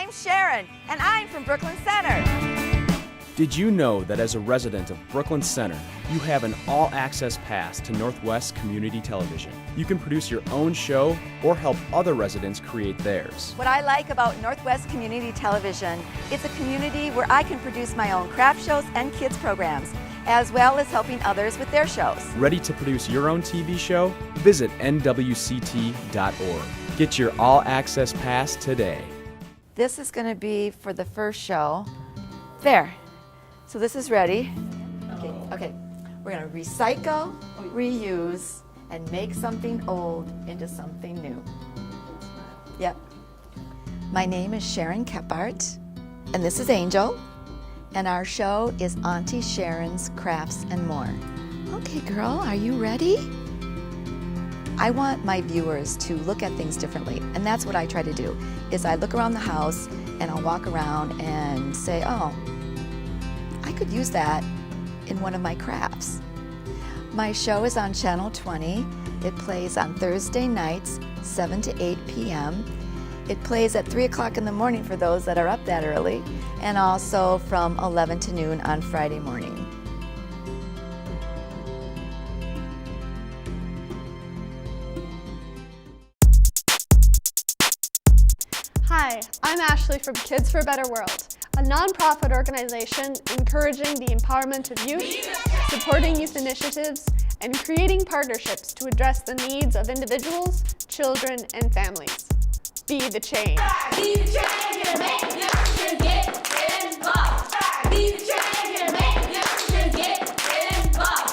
I'm Sharon, and I'm from Brooklyn Center. Did you know that as a resident of Brooklyn Center, you have an all-access pass to Northwest Community Television? You can produce your own show or help other residents create theirs. What I like about Northwest Community Television, it's a community where I can produce my own craft shows and kids programs, as well as helping others with their shows. Ready to produce your own TV show? Visit nwct.org. Get your all-access pass today. This is going to be for the first show. There. So this is ready. Okay. We're going to recycle, reuse, and make something old into something new. Yep. My name is Sharon Kephart, and this is Angel, and our show is Auntie Sharon's Crafts and More. Okay, girl, are you ready? I want my viewers to look at things differently, and that's what I try to do, is I look around the house and I'll walk around and say, oh, I could use that in one of my crafts. My show is on Channel 20. It plays on Thursday nights, 7 to 8 p.m. It plays at 3 o'clock in the morning for those that are up that early, and also from 11 to noon on Friday morning. Hi, I'm Ashley from Kids for a Better World, a nonprofit organization encouraging the empowerment of youth, supporting youth initiatives, and creating partnerships to address the needs of individuals, children, and families. Be the change. Be the change and make the action, get involved. Be the change and make the action, get involved.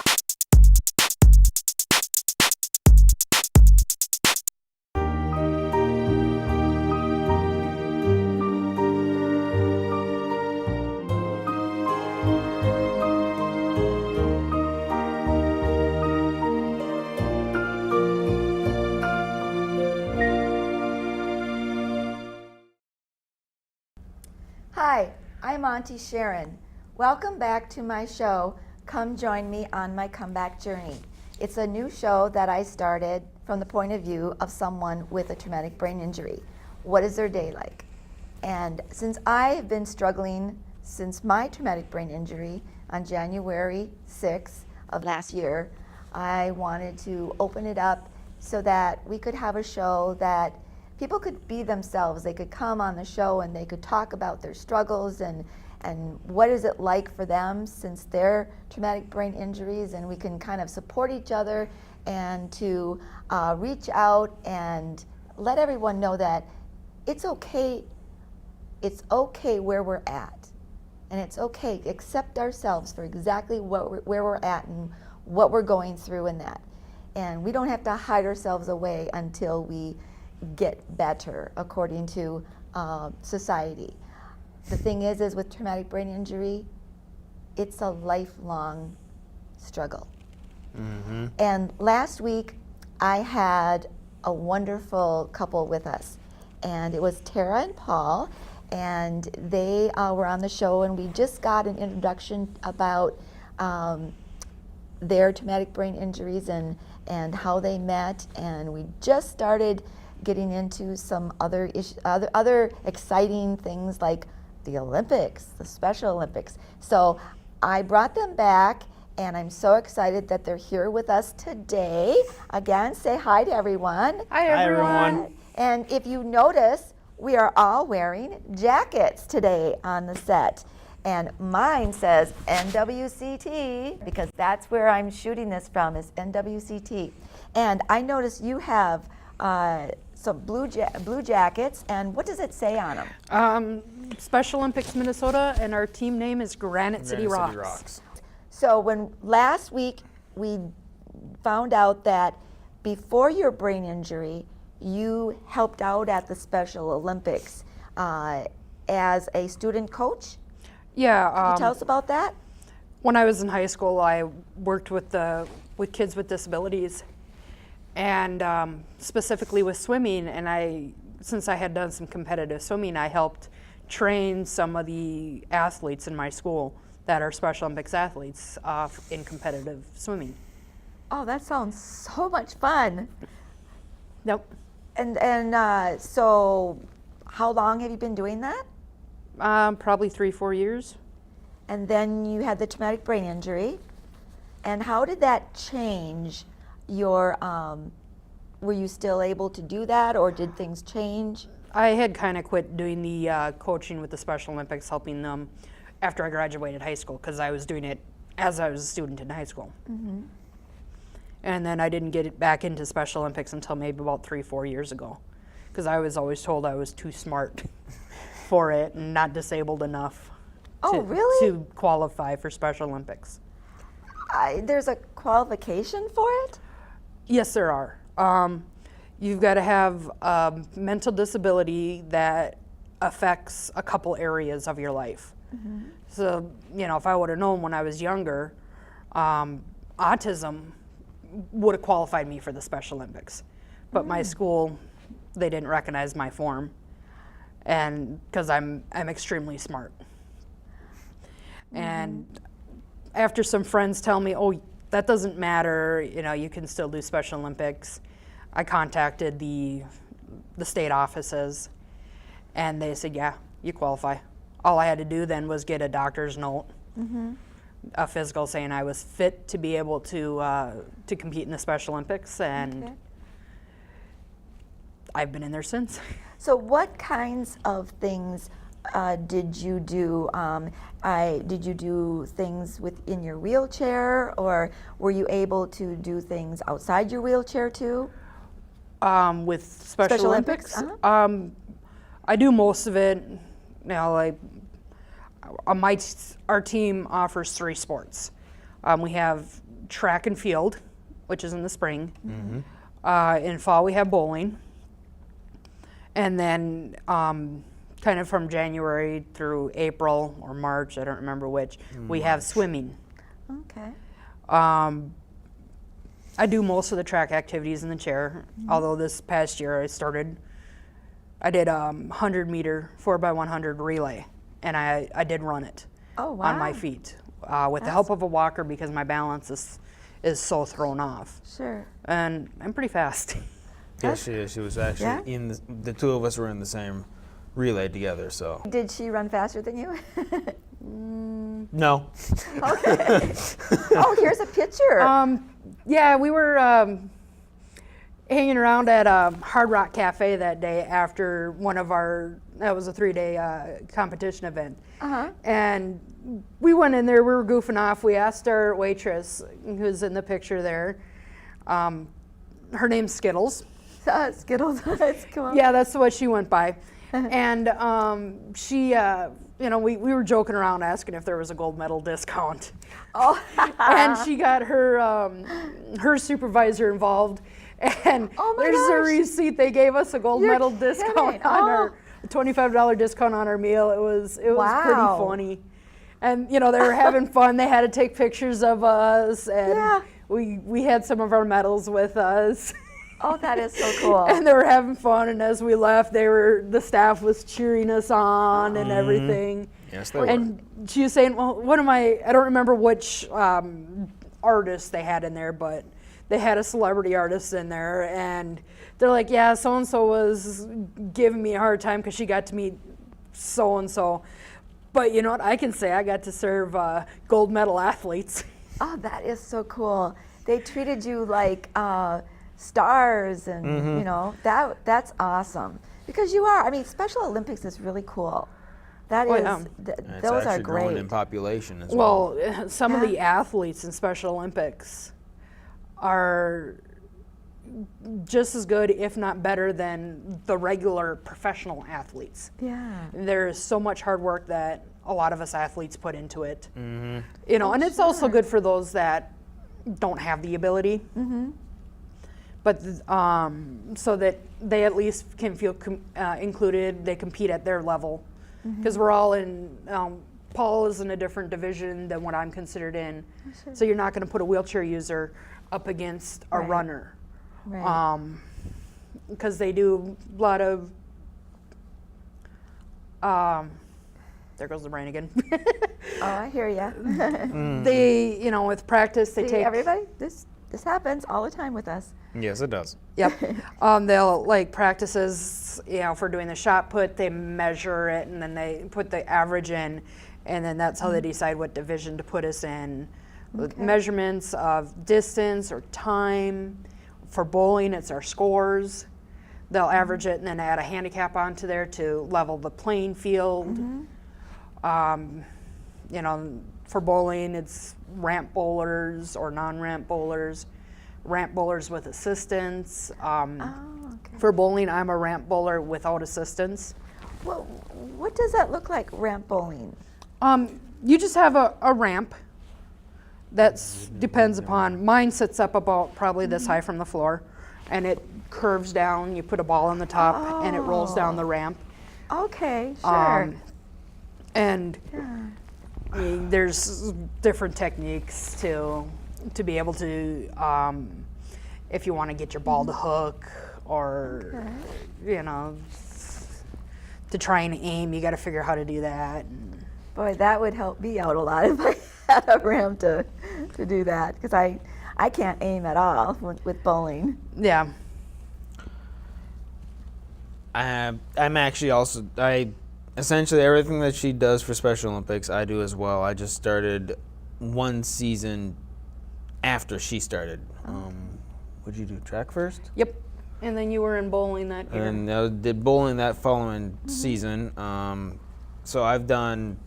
Hi, I'm Auntie Sharon. Welcome back to my show, Come Join Me on My Comeback Journey. It's a new show that I started from the point of view of someone with a traumatic brain injury. What is their day like? And since I have been struggling since my traumatic brain injury on January 6th of last year, I wanted to open it up so that we could have a show that people could be themselves. They could come on the show and they could talk about their struggles and what is it like for them since their traumatic brain injuries, and we can kind of support each other and to reach out and let everyone know that it's okay where we're at, and it's okay, accept ourselves for exactly where we're at and what we're going through in that. And we don't have to hide ourselves away until we get better according to society. The thing is with traumatic brain injury, it's a lifelong struggle. Mm-hmm. And last week I had a wonderful couple with us, and it was Tara and Paul, and they were on the show, and we just got an introduction about their traumatic brain injuries and how they met, and we just started getting into some other exciting things like the Olympics, the Special Olympics. So I brought them back, and I'm so excited that they're here with us today. Again, say hi to everyone. Hi, everyone. And if you notice, we are all wearing jackets today on the set. And mine says NWCT, because that's where I'm shooting this from, is NWCT. And I noticed you have some blue jackets, and what does it say on them? Special Olympics Minnesota, and our team name is Granite City Rocks. So when last week we found out that before your brain injury, you helped out at the Special Olympics as a student coach. Yeah. Can you tell us about that? When I was in high school, I worked with kids with disabilities, and specifically with swimming. And since I had done some competitive swimming, I helped train some of the athletes in my school that are Special Olympics athletes in competitive swimming. Oh, that sounds so much fun. Nope. And so how long have you been doing that? Probably 3-4 years. And then you had the traumatic brain injury. And how did that change your, were you still able to do that, or did things change? I had kind of quit doing the coaching with the Special Olympics, helping them after I graduated high school, because I was doing it as I was a student in high school. And then I didn't get it back into Special Olympics until maybe about 3-4 years ago, because I was always told I was too smart for it and not disabled enough Oh, really? to qualify for Special Olympics. There's a qualification for it? Yes, there are. You've got to have a mental disability that affects a couple areas of your life. So, you know, if I would have known when I was younger, autism would have qualified me for the Special Olympics. But my school, they didn't recognize my form, and because I'm extremely smart. And after some friends tell me, oh, that doesn't matter, you know, you can still do Special Olympics, I contacted the state offices, and they said, yeah, you qualify. All I had to do then was get a doctor's note, a physical saying I was fit to be able to compete in the Special Olympics, and Okay. I've been in there since. So what kinds of things did you do? Did you do things within your wheelchair, or were you able to do things outside your wheelchair too? With Special Special Olympics, Olympics, I do most of it. You know, like our team offers 3 sports. We have track and field, which is in the spring. In fall, we have bowling. And then kind of from January through April or March, I don't remember which, we have swimming. Okay. I do most of the track activities in the chair, although this past year I did a 100-meter 4x100 relay, and I did run it Oh, wow. on my feet with the help of a walker, because my balance is so thrown off. Sure. And I'm pretty fast. Yeah, she is. She was actually Yeah? in the two of us were in the same relay together, so. Did she run faster than you? No. Okay. Oh, here's a picture. Yeah, we were hanging around at Hard Rock Cafe that day after one of that was a 3-day competition event. And we went in there, we were goofing off. We asked our waitress, who's in the picture there, her name's Skittles. Skittles. It's cool. Yeah, that's what she went by. And she, you know, we were joking around asking if there was a gold medal discount. Oh. And she got her supervisor involved, and Oh my there's a gosh. receipt. They gave us a gold You're medal kidding. discount on our $25 discount on our meal. It was Wow. pretty funny, and you know, they were having fun. They had to take pictures of us, and Yeah. we had some of our medals with us. Oh, that is so cool. And they were having fun, and as we left, the staff was cheering us on and everything. Yes, they were. And she was saying, well, I don't remember which artist they had in there, but they had a celebrity artist in there, and they're like, yeah, so-and-so was giving me a hard time because she got to meet so-and-so. But you know what, I can say I got to serve gold medal athletes. Oh, that is so cool. They treated you like stars, and you know, that's awesome. Because you are. I mean, Special Olympics is really cool. That Oh, is, yeah. And it's those are actually growing great. in population as well. Well, some of the athletes in Special Olympics are just as good, if not better, than the regular professional athletes. Yeah. There's so much hard work that a lot of us athletes put into it. You know, and it's also good for those that don't have the ability. But so that they at least can feel included, they compete at their level. Because we're all in, Paul is in a different division than what I'm considered in. So you're not going to put a wheelchair user up against a Right. runner. Right. Because they do a lot of, there goes the brain again. Oh, I hear ya. They, you know, with practice, they See, take. everybody, this happens all the time with us. Yes, it does. Yep. They'll like practices, for doing the shot put, they measure it and then they put the average in, and then that's how they decide what division to put us in. With measurements of distance or time. For bowling, it's our scores. They'll average it and then add a handicap onto there to level the playing field. For bowling, it's ramp bowlers or non-ramp bowlers. Ramp bowlers with assistance. For bowling, I'm a ramp bowler without assistance. Well, what does that look like, ramp bowling? You just have a ramp. That depends upon, mine sits up about probably this high from the floor, and it curves down. You put a ball on the top, and it rolls down the ramp. Okay, sure. And I mean, there's different techniques to be able to, if you want to get your ball to hook, or to try and aim, you got to figure out how to do that. Boy, that would help me out a lot if I had a ramp to do that, because I can't aim at all with bowling. Yeah. I'm actually also, essentially everything that she does for Special Olympics, I do as well. I just started one season after she started. What'd you do, track first? Yep. And then you were in bowling that year. And I did bowling that following season. So I've done,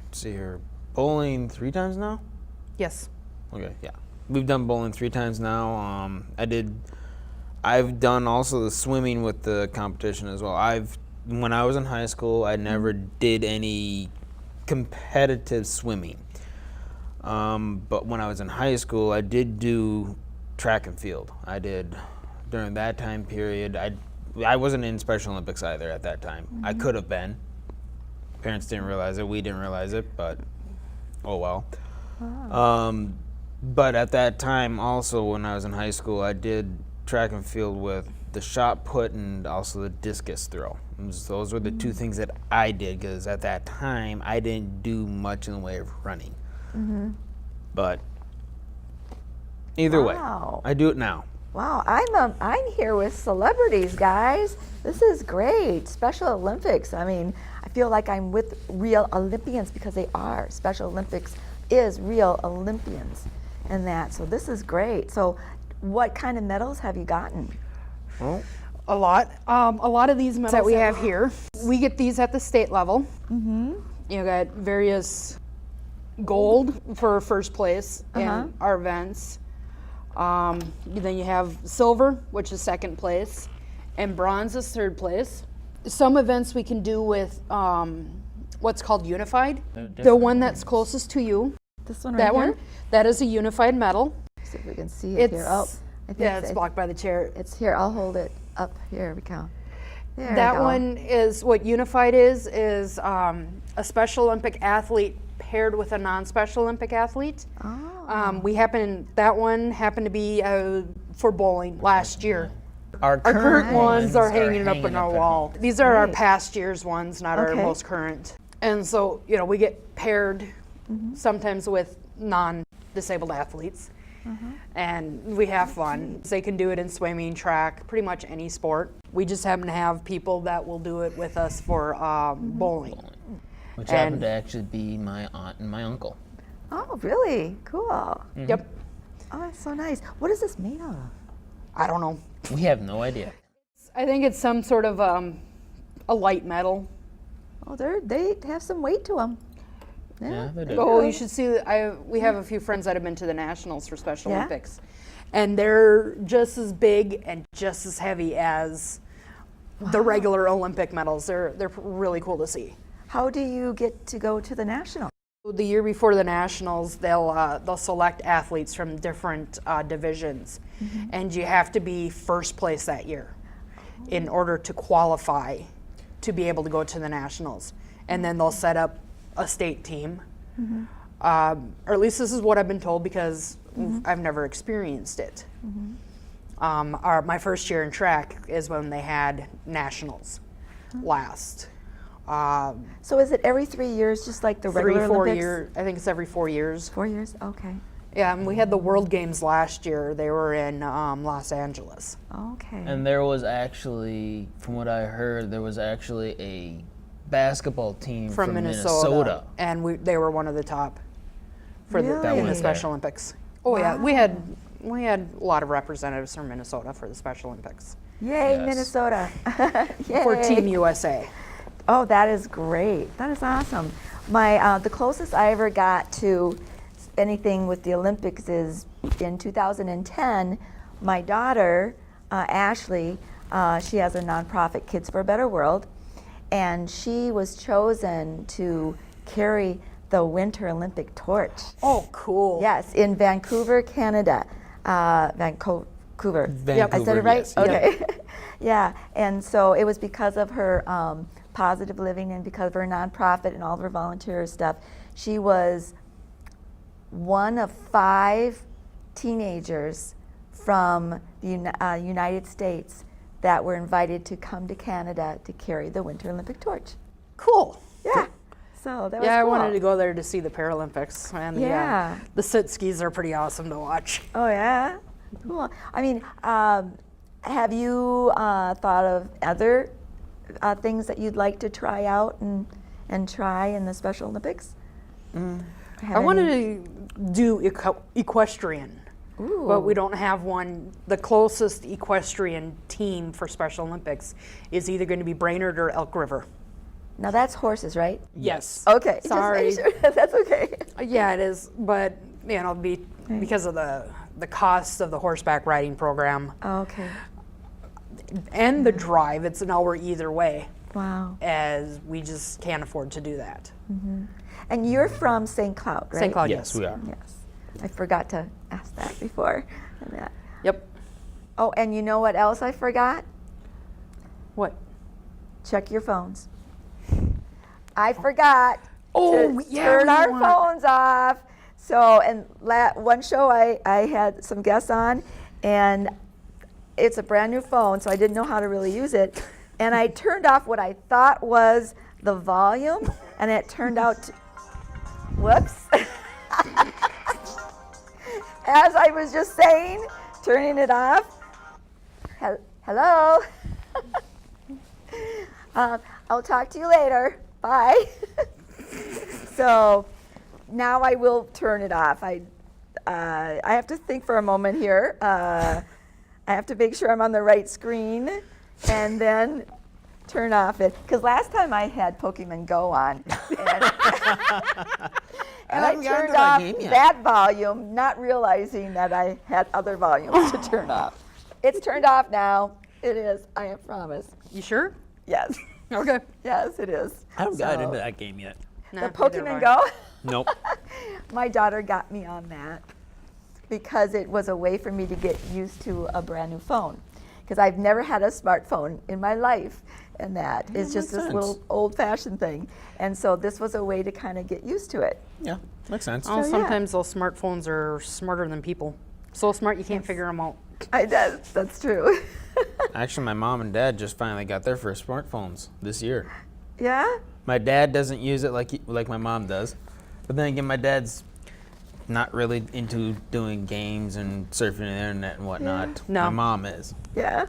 let's see here, bowling 3 times now? Yes. Okay, yeah. We've done bowling 3 times now. I've done also the swimming with the competition as well. When I was in high school, I never did any competitive swimming. But when I was in high school, I did do track and field. I did during that time period. I wasn't in Special Olympics either at that time. I could have been. Parents didn't realize it. We didn't realize it, but oh well. Wow. But at that time, also when I was in high school, I did track and field with the shot put and also the discus throw. Those were the 2 things that I did, because at that time I didn't do much in the way of running. But either way, I do it now. Wow, I'm here with celebrities, guys. This is great. Special Olympics. I mean, I feel like I'm with real Olympians, because they are. Special Olympics is real Olympians and that. So this is great. So what kind of medals have you gotten? Well, A lot. A lot of these medals that we have here, we get these at the state level. You got various gold for first place in our events. Then you have silver, which is second place, and bronze is third place. Some events we can do with what's called unified. The one that's closest to you. This one right That here? one. That is a unified medal. See if we can see it here. Oh, I think Yeah, it's blocked by the chair. It's here. I'll hold it up. Here we go. There we That go. one is what unified is a Special Olympic athlete paired with a non-Special Olympic athlete. That one happened to be for bowling last year. our Our current ones are are hanging up on our wall. These are our Great. past year's ones, not our Okay. most current. And so, we get paired sometimes with non-disabled athletes. And we have fun. They can do it in swimming, track, pretty much any sport. We just happen to have people that will do it with us for bowling. Which And- happened to actually be my aunt and my uncle. Oh, really? Cool. Yep. Oh, that's so nice. What is this made of? I don't know. We have no idea. I think it's some sort of a light metal. Oh, they have some weight to them. Yeah, they do. Oh, you should see. We have a few friends that have been to the nationals for Special Yeah? Olympics, and they're just as big and just as heavy as the regular Olympic medals. They're really cool to see. How do you get to go to the national? The year before the nationals, they'll select athletes from different divisions, and you have to be first place that year in order to qualify to be able to go to the nationals. And then they'll set up a state team, or at least this is what I've been told, because I've never experienced it. My first year in track is when they had nationals last. So is it every 3 years, just like the regular 4 Olympics? years. I think it's every 4 years. 4 years? Okay. Yeah, and we had the World Games last year. They were in Los Angeles. Okay. And there was actually, from what I heard, there was actually a basketball team From from Minnesota. And they were one of the top for Really? in the went Special Olympics. Oh yeah, we had a lot of representatives from Minnesota for the Special Olympics. Yay, Yes. Minnesota. Yay. For Team USA. Oh, that is great. That is awesome. My the closest I ever got to anything with the Olympics is in 2010. My daughter, Ashley, she has a nonprofit, Kids for a Better World, and she was chosen to carry the Winter Olympic torch. Oh, cool. Yes, in Vancouver, Canada. Vancouver. Vancouver, I said it right? yes. Okay. Yeah, and so it was because of her positive living and because of her nonprofit and all of her volunteer stuff. She was one of 5 teenagers from the United States that were invited to come to Canada to carry the Winter Olympic torch. Cool. Yeah. So that was Yeah, I cool. wanted to go there to see the Paralympics. And Yeah. the sit skis are pretty awesome to watch. Oh yeah, cool. I mean, have you thought of other things that you'd like to try out and try in the Special Olympics? I wanted to do equestrian, but we don't have one. The closest equestrian team for Special Olympics is either going to be Brainerd or Elk River. Now that's horses, right? Yes. Okay. just Sorry. make sure. That's okay. Yeah, it is, but because of the cost of the horseback riding program Okay. and the drive, it's an hour either way, Wow. as we just can't afford to do that. And you're from St. Cloud, right? St. Cloud, Yes, we are. Yes. I forgot to ask that before. And that. Yep. Oh, and you know what else I forgot? What? Check your phones. I forgot Oh, to yeah, turn we our want- phones off. So, and one show I had some guests on, and it's a brand new phone, so I didn't know how to really use it. And I turned off what I thought was the volume, and it turned out to, whoops. As I was just saying, turning it off. Hello? I'll talk to you later. Bye. So now I will turn it off. I have to think for a moment here. I have to make sure I'm on the right screen and then turn off it. Because last time I had Pokemon Go on. And, and I haven't gotten turned to that off game yet. that volume, not realizing that I had other volumes to turn off. It's turned off now. It is. I promise. You sure? Yes. Okay. Yes, it is. I haven't gotten So- into that game yet. The Nah, neither Pokemon have Go? Nope. My daughter got me on that because it was a way for me to get used to a brand new phone. Because I've never had a smartphone in my life, and that is just makes this sense. little old-fashioned thing. And so this was a way to kind of get used to it. Yeah, makes sense. Oh, yeah. sometimes those smartphones are smarter than people. So smart you can't figure them out. That's true. Actually, my mom and dad just finally got their first smartphones this year. Yeah? My dad doesn't use it like my mom does, but then again, my dad's not really into doing games and surfing the internet and whatnot. No. My mom is. Yeah.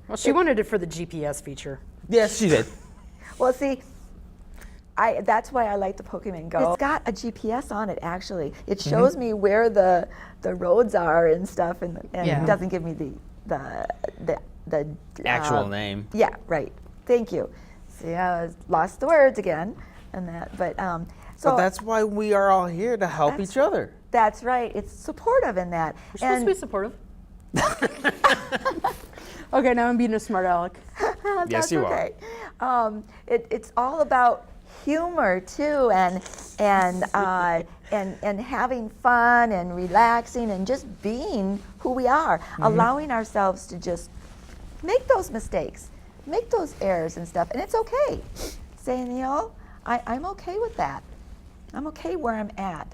Well, she wanted it for the GPS feature. Yes, she did. Well, see, that's why I like the Pokemon Go. It's got a GPS on it, actually. It shows me where the roads are and stuff, and Yeah. it doesn't give me the Actual name. Yeah, right. Thank you. See, I lost the words again, and that. But so But that's why we are all here to help That's- each other. that's right. It's supportive in that. We're supposed to be supportive. Okay, now I'm being a smart aleck. Yes, That's you are. okay. It's all about humor too, and having fun and relaxing and just being who we are, allowing ourselves to just make those mistakes, make those errors and stuff, and it's okay. Saying, I'm okay with that. I'm okay where I'm at.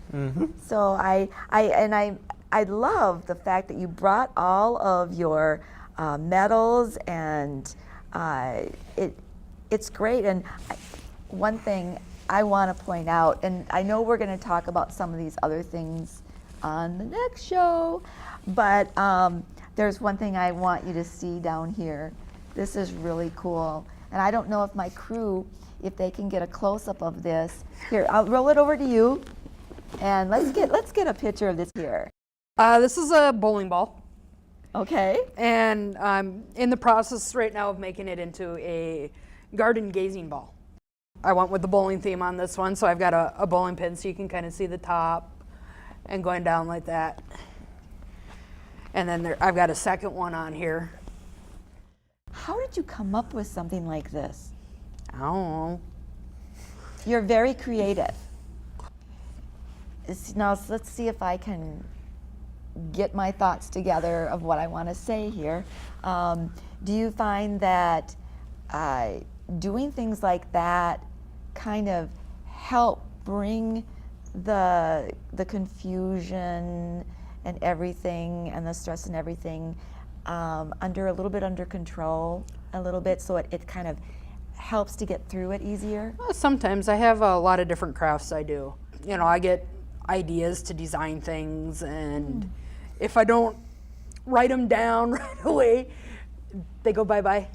So I love the fact that you brought all of your medals, and it's great. And one thing I want to point out, and I know we're going to talk about some of these other things on the next show. But there's one thing I want you to see down here. This is really cool. And I don't know if my crew, if they can get a close-up of this. Here, I'll roll it over to you. And let's get a picture of this here. This is a bowling ball. Okay. And I'm in the process right now of making it into a garden gazing ball. I went with the bowling theme on this one, so I've got a bowling pin so you can kind of see the top and going down like that. And then I've got a second one on here. How did you come up with something like this? I don't know. You're very creative. Now let's see if I can get my thoughts together of what I want to say here. Do you find that doing things like that kind of help bring the confusion and everything and the stress and everything under a little bit under control a little bit, so it kind of helps to get through it easier? Well, sometimes I have a lot of different crafts I do. You know, I get ideas to design things, and if I don't write them down right away, they go bye-bye.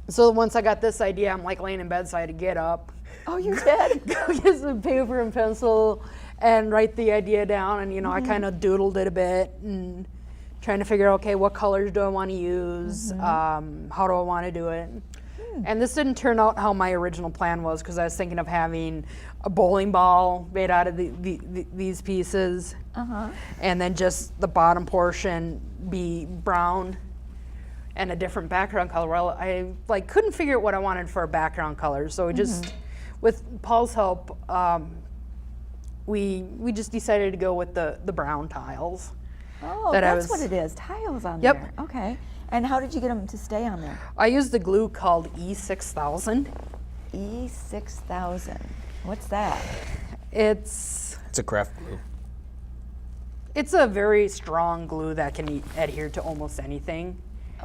So once I got this idea, I'm like laying in bed, so I had to get up. Oh, you did? Go get some paper and pencil and write the idea down, and I kind of doodled it a bit and trying to figure out, okay, what colors do I want to use? How do I want to do it? And this didn't turn out how my original plan was, because I was thinking of having a bowling ball made out of these pieces, and then just the bottom portion be brown and a different background color. Well, I couldn't figure out what I wanted for a background color, so we just, with Paul's help, we just decided to go with the brown tiles. Oh, that that's what it is, tiles on Yep. there. Okay. And how did you get them to stay on there? I used the glue called E6000. E6000. What's that? It's It's a craft glue. It's a very strong glue that can adhere to almost anything.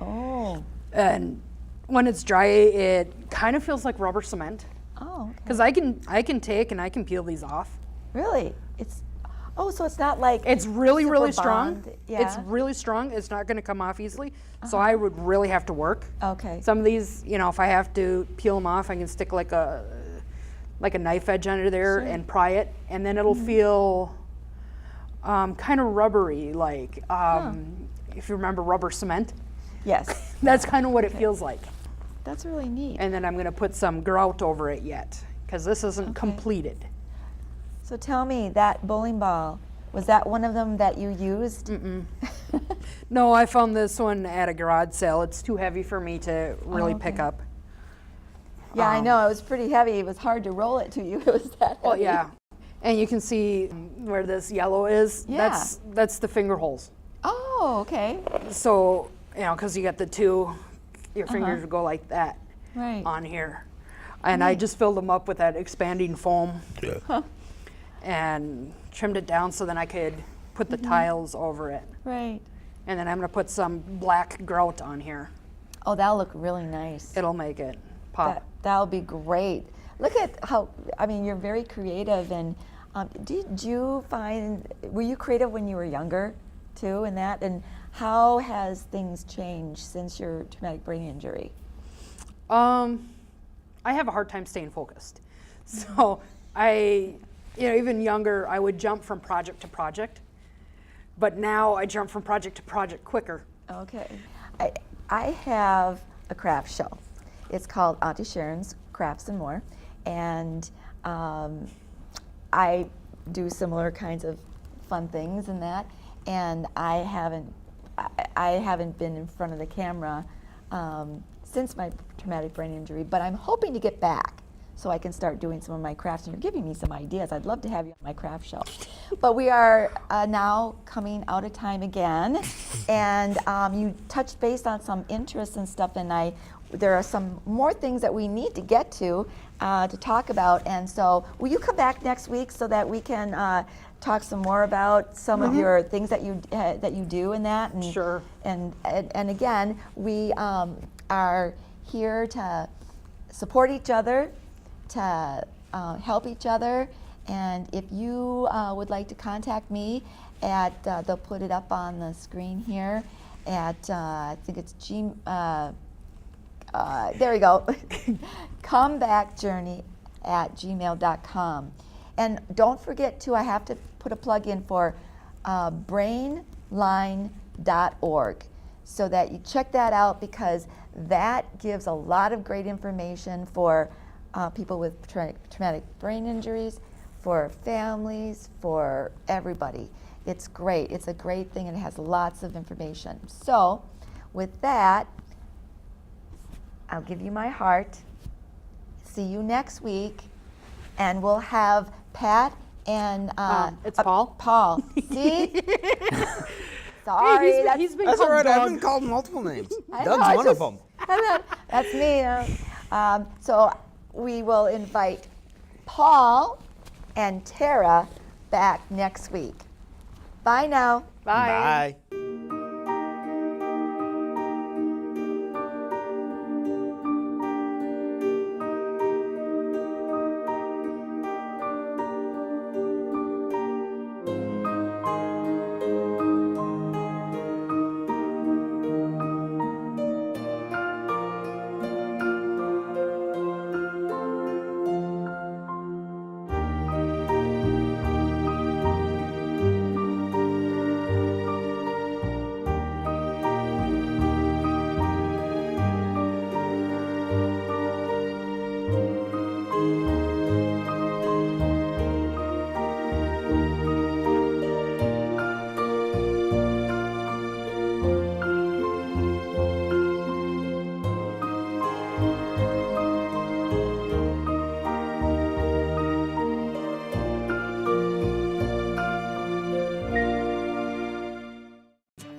Oh. And when it's dry, it kind of feels like rubber cement. Oh, okay. Because I can take and I can peel these off. Really? So it's not like It's really, super really strong. bond. It's Yeah. really strong. It's not going to come off easily. So I would really have to work. Okay. Some of these, if I have to peel them off, I can stick like a knife edge under there and pry it, and then it'll feel kind of rubbery, like if you remember rubber cement. Yes. That's kind of what it feels like. That's really neat. And then I'm going to put some grout over it yet, because this isn't completed. So tell me, that bowling ball, was that one of them that you used? No, I found this one at a garage sale. It's too heavy for me to really pick up. Yeah, I know. It was pretty heavy. It was hard to roll it to you. It was that heavy. Well, yeah. And you can see where this yellow is. Yeah. That's the finger holes. Oh, okay. So, because you got the two, your fingers would go like that Right. on here. And I just filled them up with that expanding foam and trimmed it down so then I could put the tiles over it. Right. And then I'm going to put some black grout on here. Oh, that'll look really nice. It'll make it pop. That'll be great. Look at how, you're very creative. And did you find, were you creative when you were younger too in that? And how has things changed since your traumatic brain injury? I have a hard time staying focused. So even younger, I would jump from project to project. But now I jump from project to project quicker. Okay. I have a craft show. It's called Auntie Sharon's Crafts and More. And I do similar kinds of fun things and that. And I haven't been in front of the camera since my traumatic brain injury, but I'm hoping to get back so I can start doing some of my crafts. And you're giving me some ideas. I'd love to have you on my craft show. But we are now coming out of time again. And you touched base on some interests and stuff, and there are some more things that we need to get to talk about. And so will you come back next week so that we can talk some more about some of your things that you do in that? And, Sure. And again, we are here to support each other, to help each other, And if you would like to contact me at, they'll put it up on the screen here at, I think it's there we go, comebackjourney@gmail.com. And don't forget to, I have to put a plug in for brainline.org, so that you check that out, because that gives a lot of great information for people with traumatic brain injuries, for families, for everybody. It's great. It's a great thing, and it has lots of information. So with that, I'll give you my heart. See you next week, and we'll have Pat and It's Paul. Paul. See? Sorry, He's been That's all called right. I've Doug. been called multiple names. I know, Doug's I one of just- them. That's me. So we will invite Paul and Tara back next week. Bye now. Bye. Bye.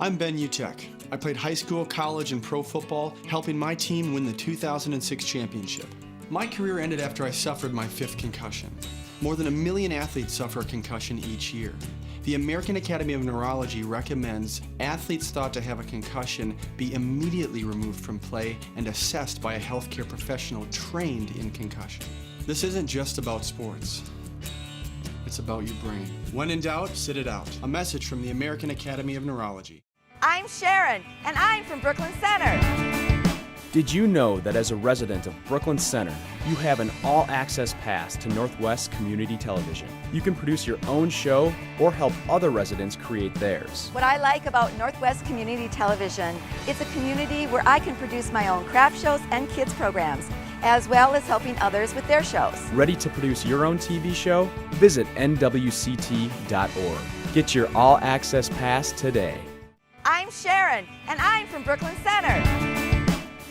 I'm Ben Uchek. I played high school, college, and pro football, helping my team win the 2006 championship. My career ended after I suffered my 5th concussion. More than 1 million athletes suffer a concussion each year. The American Academy of Neurology recommends athletes thought to have a concussion be immediately removed from play and assessed by a healthcare professional trained in concussion. This isn't just about sports. It's about your brain. When in doubt, sit it out. A message from the American Academy of Neurology. I'm Sharon, and I'm from Brooklyn Center. Did you know that as a resident of Brooklyn Center, you have an all-access pass to Northwest Community Television? You can produce your own show or help other residents create theirs. What I like about Northwest Community Television, it's a community where I can produce my own craft shows and kids programs, as well as helping others with their shows. Ready to produce your own TV show? Visit nwct.org. Get your all-access pass today. I'm Sharon, and I'm from Brooklyn Center.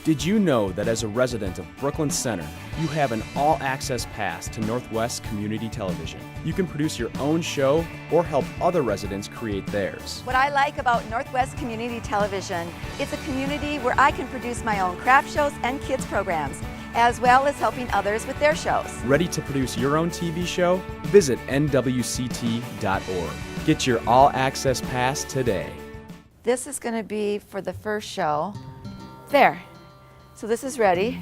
Did you know that as a resident of Brooklyn Center, you have an all-access pass to Northwest Community Television? You can produce your own show or help other residents create theirs. What I like about Northwest Community Television, it's a community where I can produce my own craft shows and kids programs, as well as helping others with their shows. Ready to produce your own TV show? Visit nwct.org. Get your all-access pass today. This is going to be for the first show. There. So this is ready.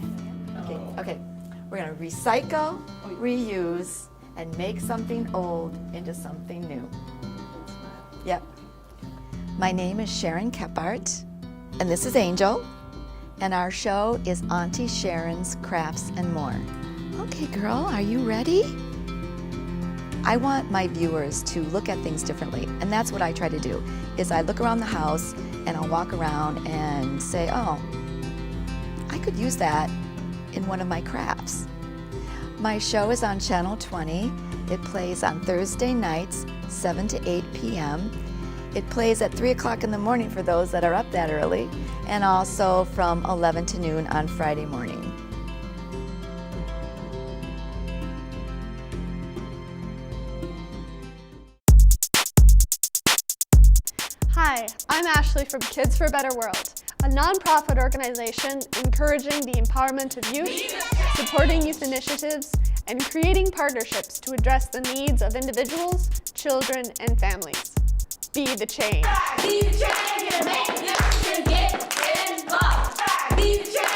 Okay. We're going to recycle, reuse, and make something old into something new. Yep. My name is Sharon Kephart, and this is Angel, and our show is Auntie Sharon's Crafts and More. Okay, girl, are you ready? I want my viewers to look at things differently, and that's what I try to do, is I look around the house and I'll walk around and say, oh, I could use that in one of my crafts. My show is on Channel 20. It plays on Thursday nights, 7 to 8 p.m. It plays at 3 o'clock in the morning for those that are up that early, and also from 11 to noon on Friday morning. Hi, I'm Ashley from Kids for a Better World, a nonprofit organization encouraging the empowerment of youth, supporting youth initiatives, and creating partnerships to address the needs of individuals, children, and families. Be the change. Be the change and make the action get involved. Be the change.